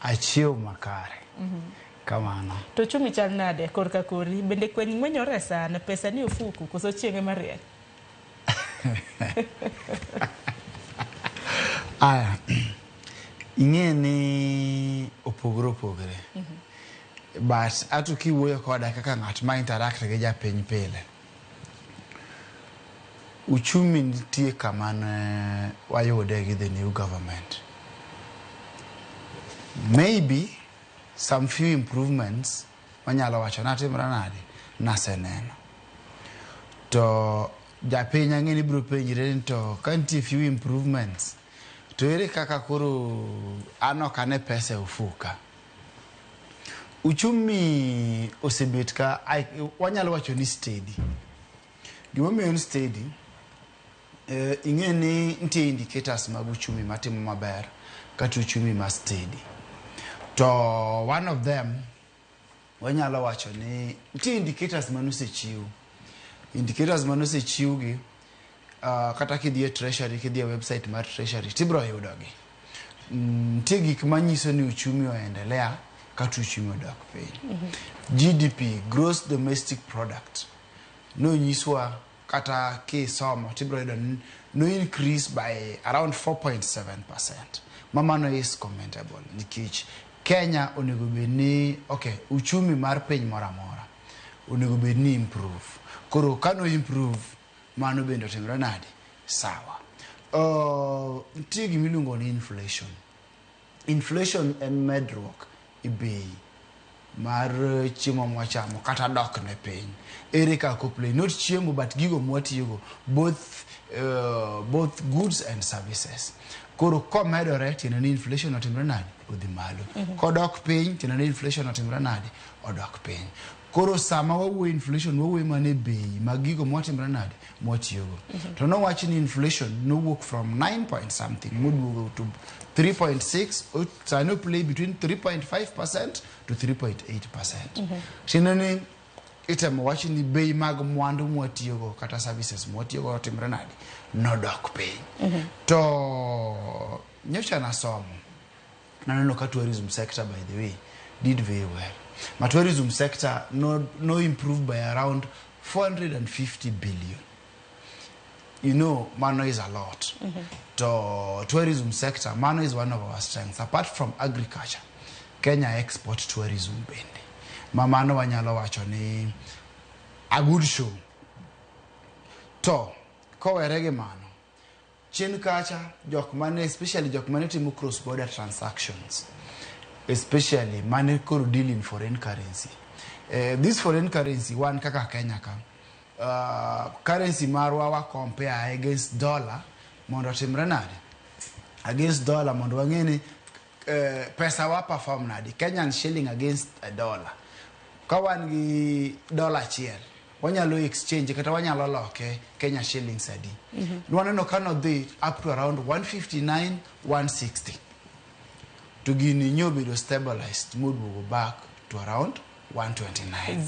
achiew makare. Kamano. To chumi chal nade korka kori bende kwenye mwenyore sana pesa ni ufuku koso chienge mariek. Aya. Ingeni opogore. But atu kiwuoyo koda kaka ng'at ma interact gi japiny pile. Uchumi nitie kamane wayude gi the new government. Maybe some few improvements wanyalo wacho natimra nade naseneno. To japiny ang'eni biro penjre ni to kantie few improvements to ere kaka koro anokane pesa ufuka. Uchumi osebet ka wanyalo wacho ni steady. Gimomiyo ni steady ing'eni nitie indicators mag uchumi matimo maber kata uchumi ma steady. To one of them wanyalo wacho ni nitie indicators manosechiw. Indicators manosechiw gi kata kidhie treasury, kidhie website mar treasury tibro yudogi. Nitie gik manyiso ni uchumi oendelea kata uchumi odok piny. GDP, gross domestic product, no nyiswa kata kisomo tibro yudo no increase by around 4.7%. Mamano is commendable nikech Kenya onego bedni uchumi mar piny mora mora onego bedni improve. Koro kano improve mano bende otimre nade sawa. Nitie gimiluongo ni inflation. Inflation en medruok e bei mar chiemo mwachamo kata dok ne piny. Ere kaka play not chiemo but gigo mwatiyogo both goods and services. Koro komedore tiende ni inflation otimre nade odhi malo. Kodok piny tiende ni inflation otimre nade odok piny. Koro sama wawuoyo inflation wawuoyo mane bei mag gigo mwatimre nade mwatiyogo. To no wach ni inflation no work from 9 point something moduogo to 3.6 sano play between 3.5% to 3.8%. Shinani itemo wach ni bei mag mwandu mwatiyogo kata services mwatiyogo otimre nade nodok piny. To nyocha nasomo naneno ka tourism sector by the way did very well. My tourism sector no improved by around 450 billion. You know, mano is a lot. To tourism sector, mano is one of our strengths. Apart from agriculture, Kenya export tourism bende. Mano wanyalo wacho ni a good show. To kowerege mano, chien kacha especially jok mane timo cross border transactions. Especially money could deal in foreign currency. This foreign currency one kaka Kenya ka currency marwa wa compare against dollar mondo timre nade against dollar mondo wang'eni pesa wa perform nade Kenyan shilling against a dollar. Ka wan gi dollar achiel wanyalo exchange kata wanyalo loke Kenya shillings adi. Waneno kano dhi up to around 159 160. To gini nyobedo stabilized mood will go back to around 129.